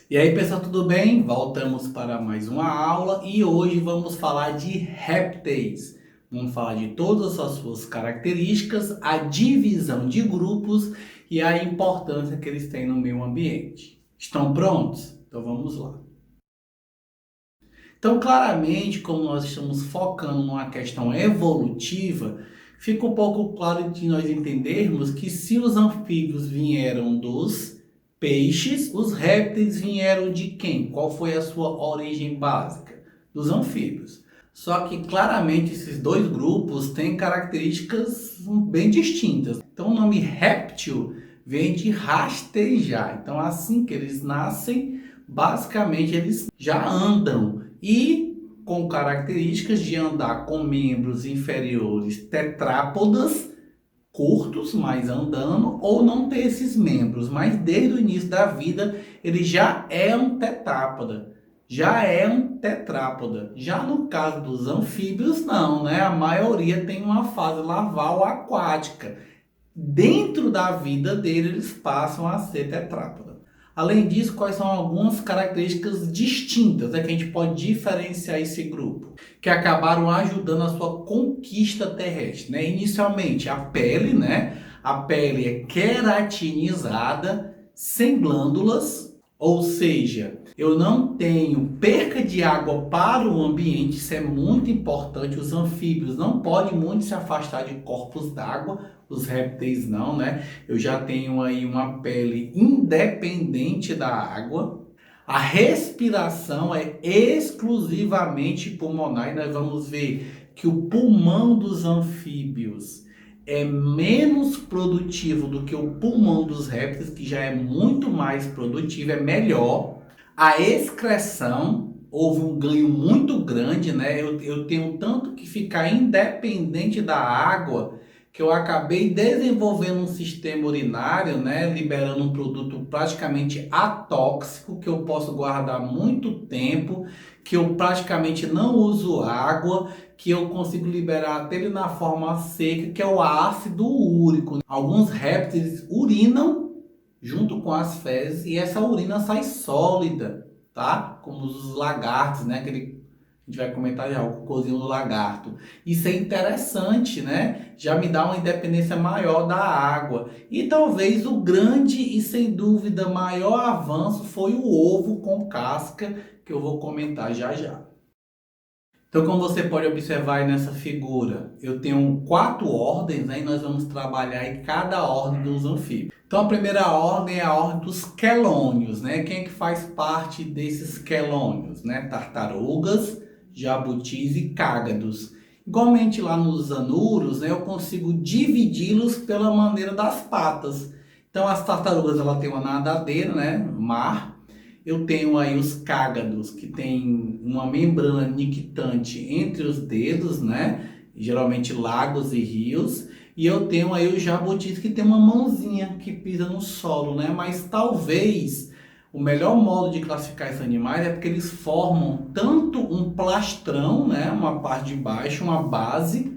E aí, pessoal, tudo bem? Voltamos para mais uma aula e hoje vamos falar de répteis. Vamos falar de todas as suas características, a divisão de grupos e a importância que eles têm no meio ambiente. Estão prontos? Então vamos lá. Então, claramente, como nós estamos focando numa questão evolutiva, fica um pouco claro de nós entendermos que se os anfíbios vieram dos peixes, os répteis vieram de quem? Qual foi a sua origem básica? Dos anfíbios. Só que claramente esses dois grupos têm características bem distintas. Então o nome réptil vem de rastejar. Então assim que eles nascem, basicamente eles já andam e com características de andar com membros inferiores tetrápodas, curtos, mas andando, ou não ter esses membros, mas desde o início da vida ele já é um tetrápoda. Já é um tetrápoda. Já no caso dos anfíbios, não, né? A maioria tem uma fase larval aquática. Dentro da vida dele, eles passam a ser tetrápoda. Além disso, quais são algumas características distintas que a gente pode diferenciar esse grupo, que acabaram ajudando a sua conquista terrestre, né? Inicialmente, a pele, né? A pele é queratinizada, sem glândulas, ou seja, eu não tenho perca de água para o ambiente, isso é muito importante. Os anfíbios não podem muito se afastar de corpos d'água, os répteis não, né? Eu já tenho aí uma pele independente da água. A respiração é exclusivamente pulmonar e nós vamos ver que o pulmão dos anfíbios é menos produtivo do que o pulmão dos répteis, que já é muito mais produtivo, é melhor. A excreção, houve um ganho muito grande, né? Eu tenho tanto que ficar independente da água, que eu acabei desenvolvendo um sistema urinário, né? Liberando um produto praticamente atóxico, que eu posso guardar muito tempo, que eu praticamente não uso água, que eu consigo liberar até ele na forma seca, que é o ácido úrico. Alguns répteis urinam junto com as fezes e essa urina sai sólida, tá? Como os lagartos, né? A gente vai comentar já o cocôzinho do lagarto. Isso é interessante, né? Já me dá uma independência maior da água. E talvez o grande e sem dúvida maior avanço foi o ovo com casca, que eu vou comentar já já. Então, como você pode observar aí nessa figura, eu tenho 4 ordens, né? E nós vamos trabalhar em cada ordem dos anfíbios. Então, a primeira ordem é a ordem dos quelônios, né? Quem é que faz parte desses quelônios, né? Tartarugas, jabutis e cágados. Igualmente lá nos anuros, né? Eu consigo dividi-los pela maneira das patas. Então, as tartarugas, ela tem uma nadadeira, né? Mar. Eu tenho aí os cágados, que tem uma membrana nictante entre os dedos, né? Geralmente lagos e rios. E eu tenho aí os jabutis, que tem uma mãozinha que pisa no solo, né? Mas talvez o melhor modo de classificar esses animais é porque eles formam tanto um plastrão, né? Uma parte de baixo, uma base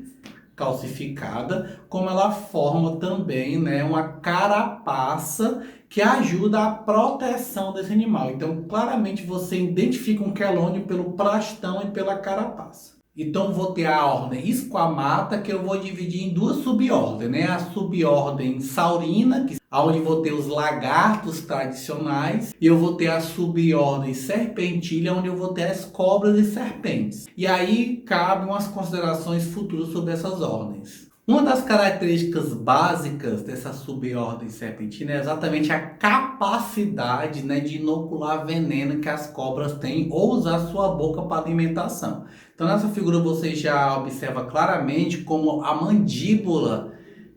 calcificada, como ela forma também, né, uma carapaça que ajuda a proteção desse animal. Então, claramente você identifica um quelônio pelo plastão e pela carapaça. Então, vou ter a ordem esquamata, que eu vou dividir em 2 subordens, né? A subordem saurina, onde vou ter os lagartos tradicionais, e eu vou ter a subordem serpentilha, onde eu vou ter as cobras e serpentes. E aí cabem umas considerações futuras sobre essas ordens. Uma das características básicas dessa subordem serpentina é exatamente a capacidade, né, de inocular veneno que as cobras têm ou usar sua boca para alimentação. Então nessa figura você já observa claramente como a mandíbula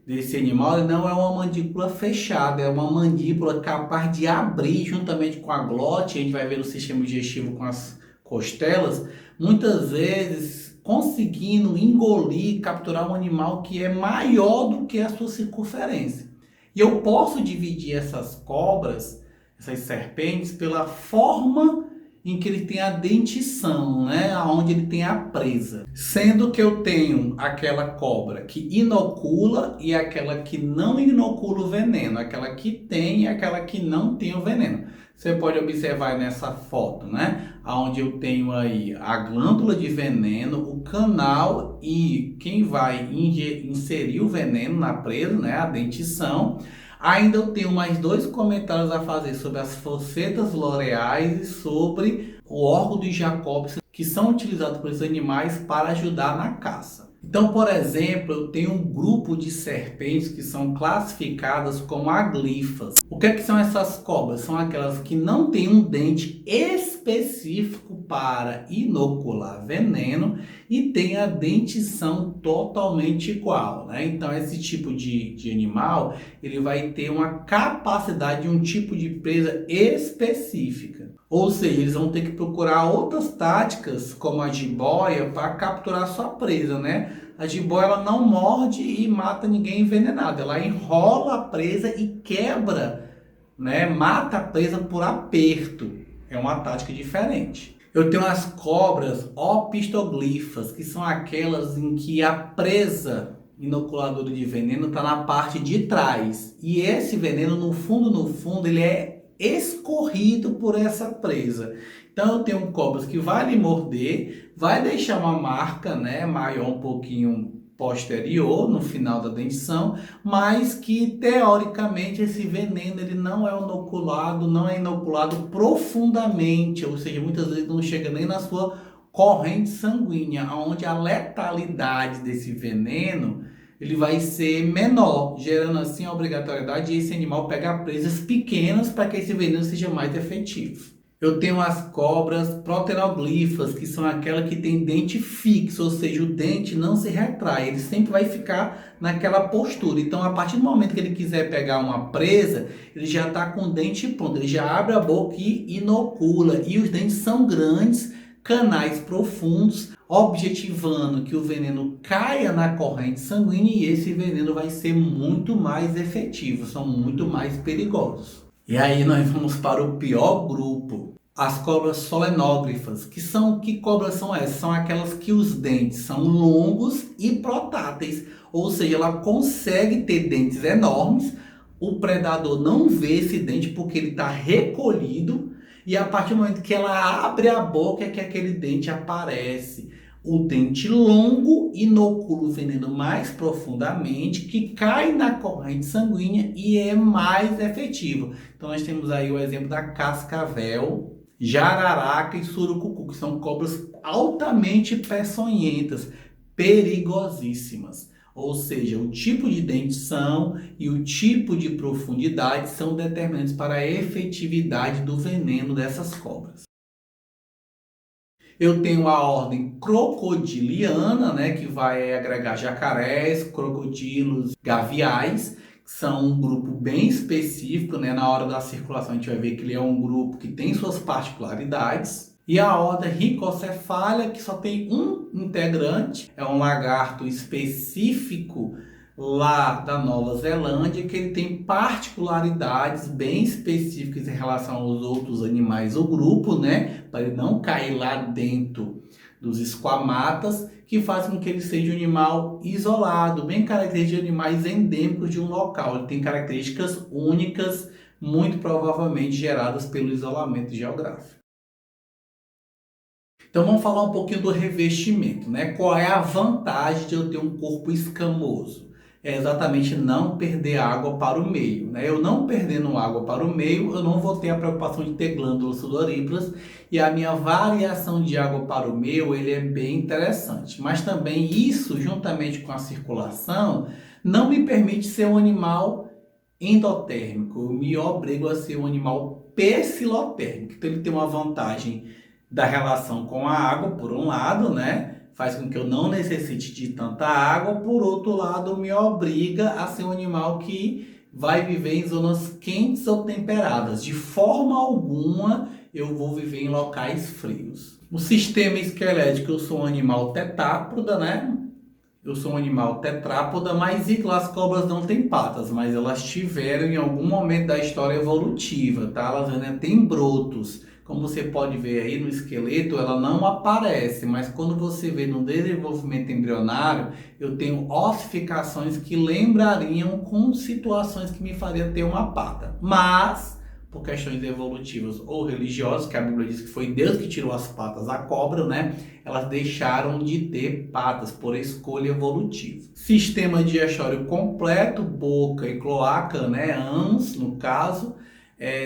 desse animal não é uma mandíbula fechada, é uma mandíbula capaz de abrir juntamente com a glote. A gente vai ver o sistema digestivo com as costelas, muitas vezes conseguindo engolir, capturar um animal que é maior do que a sua circunferência. E eu posso dividir essas cobras, essas serpentes, pela forma em que ele tem a dentição, né? Onde ele tem a presa. Sendo que eu tenho aquela cobra que inocula e aquela que não inocula o veneno. Aquela que tem e aquela que não tem o veneno. Você pode observar nessa foto, né? Onde eu tenho aí a glândula de veneno, o canal e quem vai inserir o veneno na presa, né? A dentição. Ainda eu tenho mais dois comentários a fazer sobre as focetas loreais e sobre o órgão de Jacobson, que são utilizados por esses animais para ajudar na caça. Então, por exemplo, eu tenho um grupo de serpentes que são classificadas como aglifas. O que é que são essas cobras? São aquelas que não têm um dente específico para inocular veneno e tem a dentição totalmente igual, né? Então, esse tipo de animal, ele vai ter uma capacidade de um tipo de presa específica. Ou seja, eles vão ter que procurar outras táticas, como a jiboia, para capturar sua presa, né? A jiboia ela não morde e mata ninguém envenenado. Ela enrola a presa e quebra, né? Mata a presa por aperto. É uma tática diferente. Eu tenho as cobras opistoglifas, que são aquelas em que a presa inoculadora de veneno está na parte de trás. E esse veneno, no fundo, ele é escorrido por essa presa. Então eu tenho cobras que vai lhe morder, vai deixar uma marca, né, maior um pouquinho posterior no final da dentição, mas que teoricamente esse veneno ele não é inoculado profundamente, ou seja, muitas vezes não chega nem na sua corrente sanguínea, onde a letalidade desse veneno ele vai ser menor, gerando assim a obrigatoriedade de esse animal pegar presas pequenas para que esse veneno seja mais efetivo. Eu tenho as cobras protenoglifas, que são aquelas que tem dente fixo, ou seja, o dente não se retrai, ele sempre vai ficar naquela postura. Então, a partir do momento que ele quiser pegar uma presa, ele já está com o dente pronto, ele já abre a boca e inocula. E os dentes são grandes, canais profundos, objetivando que o veneno caia na corrente sanguínea e esse veneno vai ser muito mais efetivo, são muito mais perigosos. E aí nós vamos para o pior grupo, as cobras solenógrafas. Que cobras são essas? São aquelas que os dentes são longos e protáteis, ou seja, ela consegue ter dentes enormes, o predador não vê esse dente porque ele está recolhido, e a partir do momento que ela abre a boca é que aquele dente aparece. O dente longo inocula o veneno mais profundamente, que cai na corrente sanguínea e é mais efetivo. Então nós temos aí o exemplo da cascavel, jararaca e surucucu, que são cobras altamente peçonhentas, perigosíssimas. Ou seja, o tipo de dentição e o tipo de profundidade são determinantes para a efetividade do veneno dessas cobras. Eu tenho a ordem crocodiliana, né, que vai agregar jacarés, crocodilos, gaviais, que são um grupo bem específico, né? Na hora da circulação a gente vai ver que ele é um grupo que tem suas particularidades. E a ordem Rhincocephalia, que só tem um integrante, é um lagarto específico lá da Nova Zelândia, que ele tem particularidades bem específicas em relação aos outros animais do grupo, né? Para ele não cair lá dentro dos esquamatas, que faz com que ele seja um animal isolado, bem característico de animais endêmicos de um local. Ele tem características únicas, muito provavelmente geradas pelo isolamento geográfico. Então vamos falar um pouquinho do revestimento, né? Qual é a vantagem de eu ter um corpo escamoso? É exatamente não perder água para o meio, né? Eu não perdendo água para o meio, eu não vou ter a preocupação de ter glândulas sudoríparas e a minha variação de água para o meio, ele é bem interessante. Mas também isso, juntamente com a circulação, não me permite ser um animal endotérmico, eu me obrigo a ser um animal pecilotérmico. Então ele tem uma vantagem da relação com a água, por um lado, né? Faz com que eu não necessite de tanta água, por outro lado, me obriga a ser um animal que vai viver em zonas quentes ou temperadas. De forma alguma, eu vou viver em locais frios. O sistema esquelético, eu sou um animal tetrápoda, né? Eu sou um animal tetrápoda, mas as cobras não têm patas, mas elas tiveram em algum momento da história evolutiva, tá? Elas ainda têm brotos. Como você pode ver aí no esqueleto, ela não aparece, mas quando você vê no desenvolvimento embrionário, eu tenho ossificações que lembrariam com situações que me fariam ter uma pata. Mas, por questões evolutivas ou religiosas, que a Bíblia diz que foi Deus que tirou as patas da cobra, né? Elas deixaram de ter patas por escolha evolutiva. Sistema digestório completo, boca e cloaca, né? Ânus, no caso.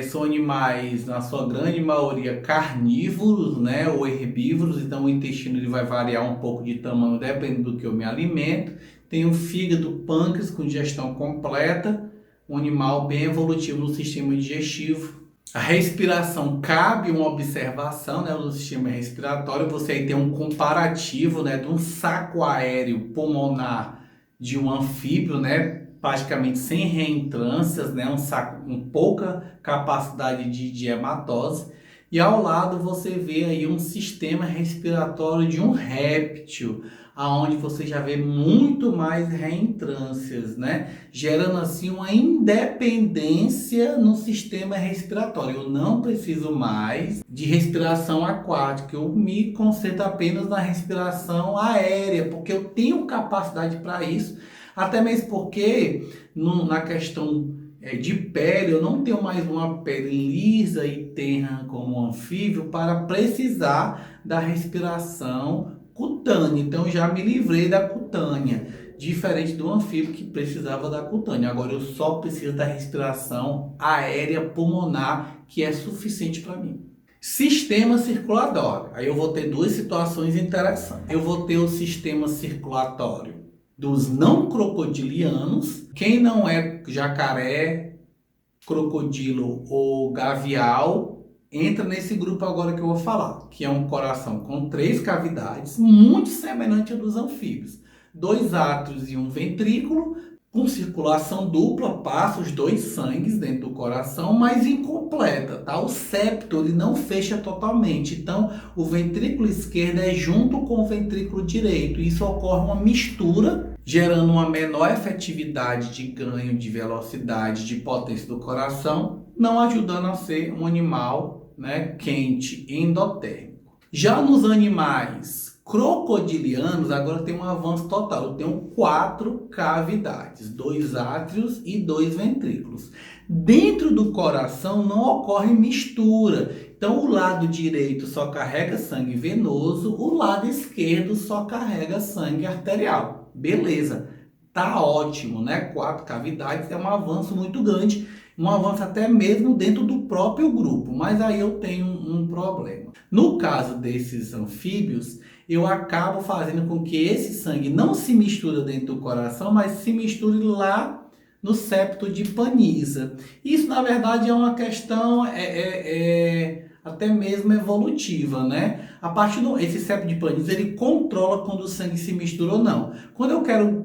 São animais, na sua grande maioria, carnívoros, né, ou herbívoros, então o intestino ele vai variar um pouco de tamanho dependendo do que eu me alimento. Tem o fígado, pâncreas com digestão completa, um animal bem evolutivo no sistema digestivo. A respiração, cabe uma observação, né, no sistema respiratório, você aí tem um comparativo, né, de um saco aéreo pulmonar de um anfíbio, né, praticamente sem reentrâncias, né? Um saco com pouca capacidade de hematose. E ao lado você vê aí um sistema respiratório de um réptil, aonde você já vê muito mais reentrâncias, né? Gerando assim uma independência no sistema respiratório. Eu não preciso mais de respiração aquática, eu me concentro apenas na respiração aérea, porque eu tenho capacidade para isso. Até mesmo porque na questão de pele, eu não tenho mais uma pele lisa e terra como um anfíbio para precisar da respiração cutânea. Então eu já me livrei da cutânea, diferente do anfíbio que precisava da cutânea. Agora eu só preciso da respiração aérea pulmonar, que é suficiente para mim. Sistema circulatório. Aí eu vou ter duas situações interessantes. Eu vou ter o sistema circulatório dos não crocodilianos. Quem não é jacaré, crocodilo ou gavial, entra nesse grupo agora que eu vou falar, que é um coração com 3 cavidades, muito semelhante ao dos anfíbios. 2 átrios e um ventrículo, com circulação dupla, passa os 2 sangues dentro do coração, mas incompleta, tá? O septo ele não fecha totalmente, então o ventrículo esquerdo é junto com o ventrículo direito. Isso ocorre uma mistura, gerando uma menor efetividade de ganho de velocidade, de potência do coração, não ajudando a ser um animal, né, quente, endotérmico. Já nos animais crocodilianos, agora tem um avanço total. Eu tenho 4 cavidades, 2 átrios e 2 ventrículos. Dentro do coração não ocorre mistura. Então o lado direito só carrega sangue venoso, o lado esquerdo só carrega sangue arterial. Beleza, tá ótimo, né? 4 cavidades é um avanço muito grande, um avanço até mesmo dentro do próprio grupo, mas aí eu tenho um problema. No caso desses anfíbios, eu acabo fazendo com que esse sangue não se misture dentro do coração, mas se misture lá no septo de Panysa. Isso, na verdade, é uma questão até mesmo evolutiva, né? A partir do esse septo de Panysa, ele controla quando o sangue se mistura ou não. Quando eu quero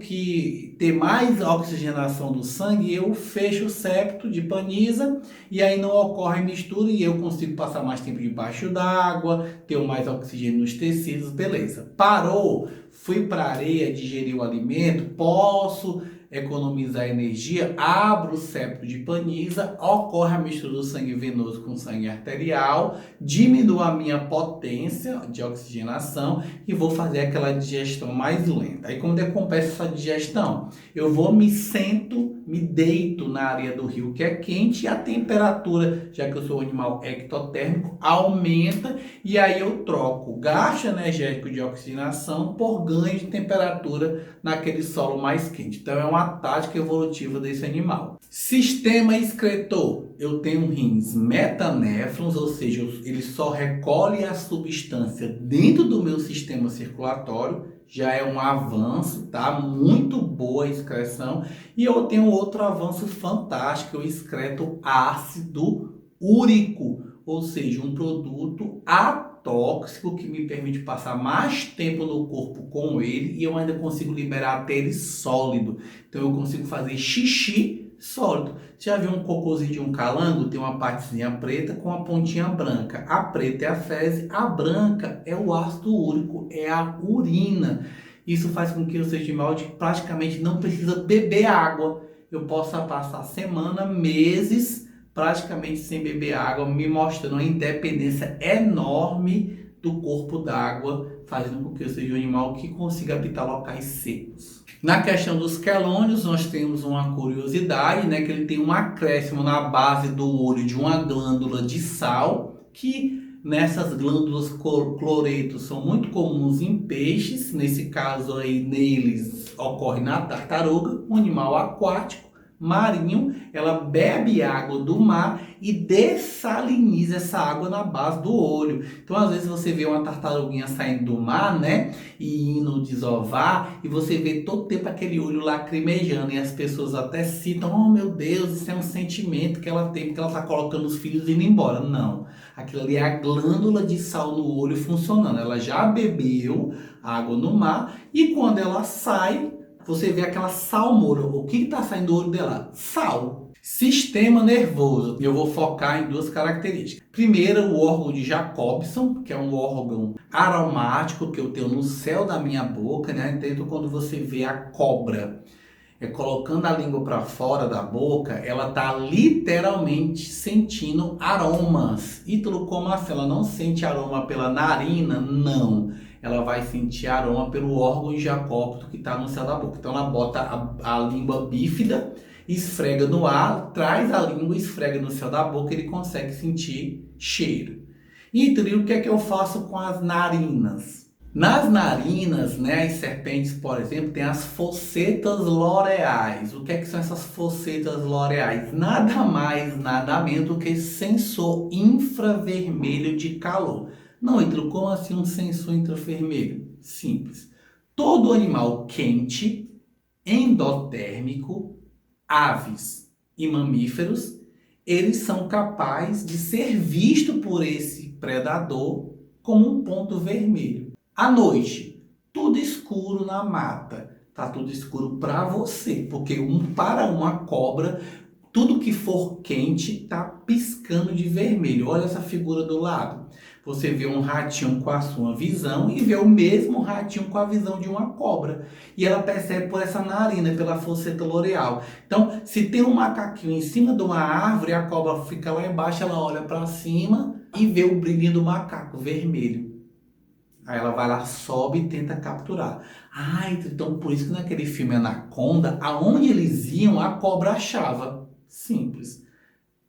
ter mais oxigenação do sangue, eu fecho o septo de Panysa e aí não ocorre mistura e eu consigo passar mais tempo debaixo d'água, ter mais oxigênio nos tecidos, beleza. Parou, fui para a areia, digerir o alimento, posso economizar energia, abro o septo de Panysa, ocorre a mistura do sangue venoso com sangue arterial, diminuo a minha potência de oxigenação e vou fazer aquela digestão mais lenta. Aí como decompensa essa digestão? Eu vou, me sento, me deito na areia do rio que é quente e a temperatura, já que eu sou um animal ectotérmico, aumenta e aí eu troco o gasto energético de oxigenação por ganho de temperatura naquele solo mais quente. Então é uma tática evolutiva desse animal. Sistema excretor. Eu tenho rins metanéfrons, ou seja, ele só recolhe a substância dentro do meu sistema circulatório. Já é um avanço, tá? Muito boa a excreção. E eu tenho outro avanço fantástico, eu excreto ácido úrico, ou seja, um produto atóxico que me permite passar mais tempo no corpo com ele e eu ainda consigo liberar até ele sólido. Então eu consigo fazer xixi sólido. Você já viu um cocôzinho de um calango? Tem uma partezinha preta com a pontinha branca. A preta é a fezes, a branca é o ácido úrico, é a urina. Isso faz com que o seja animal praticamente não precisa beber água. Eu possa passar semana, meses praticamente sem beber água, me mostrando uma independência enorme do corpo d'água, fazendo com que eu seja um animal que consiga habitar locais secos. Na questão dos quelônios, nós temos uma curiosidade, né, que ele tem um acréscimo na base do olho de uma glândula de sal, que nessas glândulas cloretos são muito comuns em peixes, nesse caso aí neles ocorre na tartaruga, um animal aquático, marinho, ela bebe água do mar e dessaliniza essa água na base do olho. Então, às vezes você vê uma tartaruguinha saindo do mar, né, e indo desovar, e você vê todo tempo aquele olho lacrimejando, e as pessoas até citam, oh meu Deus, isso é um sentimento que ela tem, porque ela está colocando os filhos indo embora. Não, aquilo ali é a glândula de sal no olho funcionando. Ela já bebeu água no mar, e quando ela sai, você vê aquela salmoura. O que está saindo do olho dela? Sal. Sistema nervoso. Eu vou focar em duas características. Primeiro, o órgão de Jacobson, que é um órgão aromático que eu tenho no céu da minha boca, né? Então, quando você vê a cobra colocando a língua para fora da boca, ela está literalmente sentindo aromas. Ítalo, como assim? Ela não sente aroma pela narina? Não. Ela vai sentir aroma pelo órgão de Jacobson que está no céu da boca. Então ela bota a língua bífida, esfrega no ar, traz a língua, esfrega no céu da boca, ele consegue sentir cheiro. E o que é que eu faço com as narinas? Nas narinas, né, as serpentes, por exemplo, tem as fossetas loreais. O que é que são essas fossetas loreais? Nada mais, nada menos do que sensor infravermelho de calor. Não, Ítalo, como assim um sensor infravermelho? Simples. Todo animal quente, endotérmico, aves e mamíferos, eles são capazes de ser visto por esse predador como um ponto vermelho. À noite, tudo escuro na mata. Tá tudo escuro para você, porque para uma cobra, tudo que for quente tá piscando de vermelho. Olha essa figura do lado. Você vê um ratinho com a sua visão e vê o mesmo ratinho com a visão de uma cobra. E ela percebe por essa narina, pela fosseta loreal. Então, se tem um macaquinho em cima de uma árvore, a cobra fica lá embaixo, ela olha para cima e vê o brilhinho do macaco vermelho. Aí ela vai lá, sobe e tenta capturar. Então por isso que naquele filme Anaconda, aonde eles iam, a cobra achava. Simples.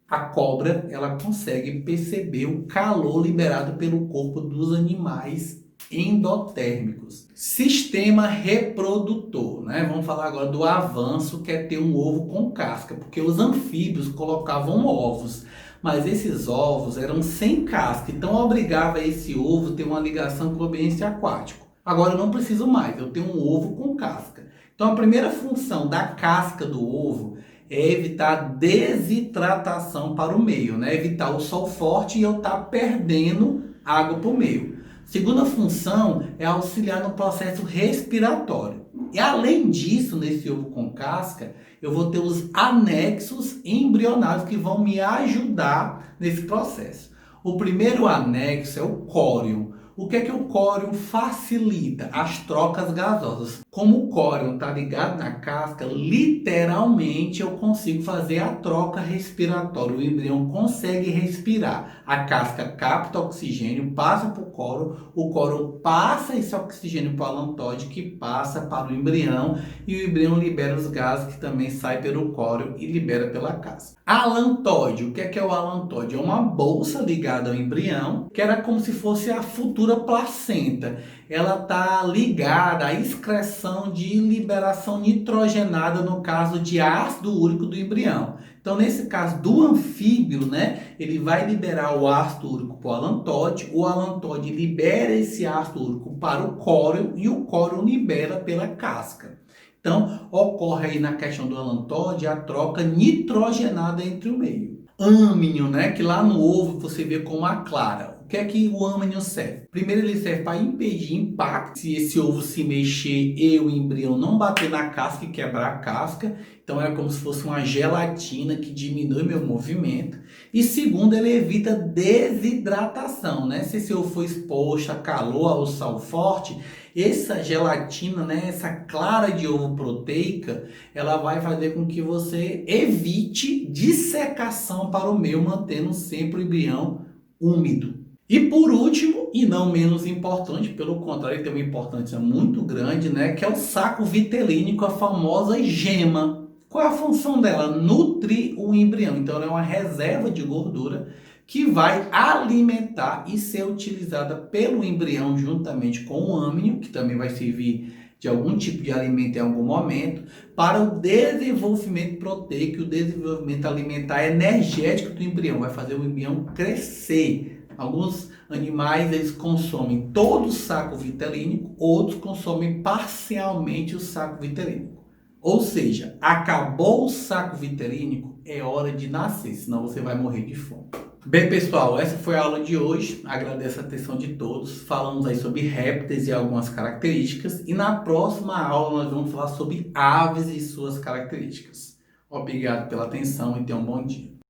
A cobra, ela consegue perceber o calor liberado pelo corpo dos animais endotérmicos. Sistema reprodutor, né? Vamos falar agora do avanço que é ter um ovo com casca, porque os anfíbios colocavam ovos, mas esses ovos eram sem casca, então obrigava esse ovo a ter uma ligação com o ambiente aquático. Agora eu não preciso mais, eu tenho um ovo com casca. Então a primeira função da casca do ovo é evitar desidratação para o meio, né? Evitar o sol forte e eu estar perdendo água para o meio. Segunda função é auxiliar no processo respiratório. E além disso, nesse ovo com casca, eu vou ter os anexos embrionários que vão me ajudar nesse processo. O primeiro anexo é o córion. O que é que o córion facilita? As trocas gasosas. Como o córion está ligado na casca, literalmente eu consigo fazer a troca respiratória. O embrião consegue respirar. A casca capta oxigênio, passa para o córion passa esse oxigênio para o alantóide, que passa para o embrião, e o embrião libera os gases que também saem pelo córion e libera pela casca. Alantóide, o que é o alantóide? É uma bolsa ligada ao embrião, que era como se fosse a futura placenta. Ela está ligada à excreção de liberação nitrogenada, no caso de ácido úrico do embrião. Então, nesse caso do anfíbio, né, ele vai liberar o ácido úrico para o alantóide libera esse ácido úrico para o córion e o córion libera pela casca. Então, ocorre aí na questão do alantóide a troca nitrogenada entre o meio. Âmnion, né, que lá no ovo você vê como a clara. O que é que o âmnion serve? Primeiro, ele serve para impedir impacto. Se esse ovo se mexer e o embrião não bater na casca e quebrar a casca, então é como se fosse uma gelatina que diminui meu movimento. E segundo, ele evita desidratação, né? Se esse ovo for exposto a calor, ao sol forte, essa gelatina, né, essa clara de ovo proteica, ela vai fazer com que você evite dissecação para o meio, mantendo sempre o embrião úmido. E por último, e não menos importante, pelo contrário, ele tem uma importância muito grande, né? Que é o saco vitelínico, a famosa gema. Qual é a função dela? Nutrir o embrião. Então, ela é uma reserva de gordura que vai alimentar e ser utilizada pelo embrião juntamente com o âmnio, que também vai servir de algum tipo de alimento em algum momento, para o desenvolvimento proteico, o desenvolvimento alimentar energético do embrião. Vai fazer o embrião crescer. Alguns animais eles consomem todo o saco vitelínico, outros consomem parcialmente o saco vitelínico. Ou seja, acabou o saco vitelínico, é hora de nascer, senão você vai morrer de fome. Bem, pessoal, essa foi a aula de hoje. Agradeço a atenção de todos. Falamos aí sobre répteis e algumas características. E na próxima aula nós vamos falar sobre aves e suas características. Obrigado pela atenção e tenha um bom dia.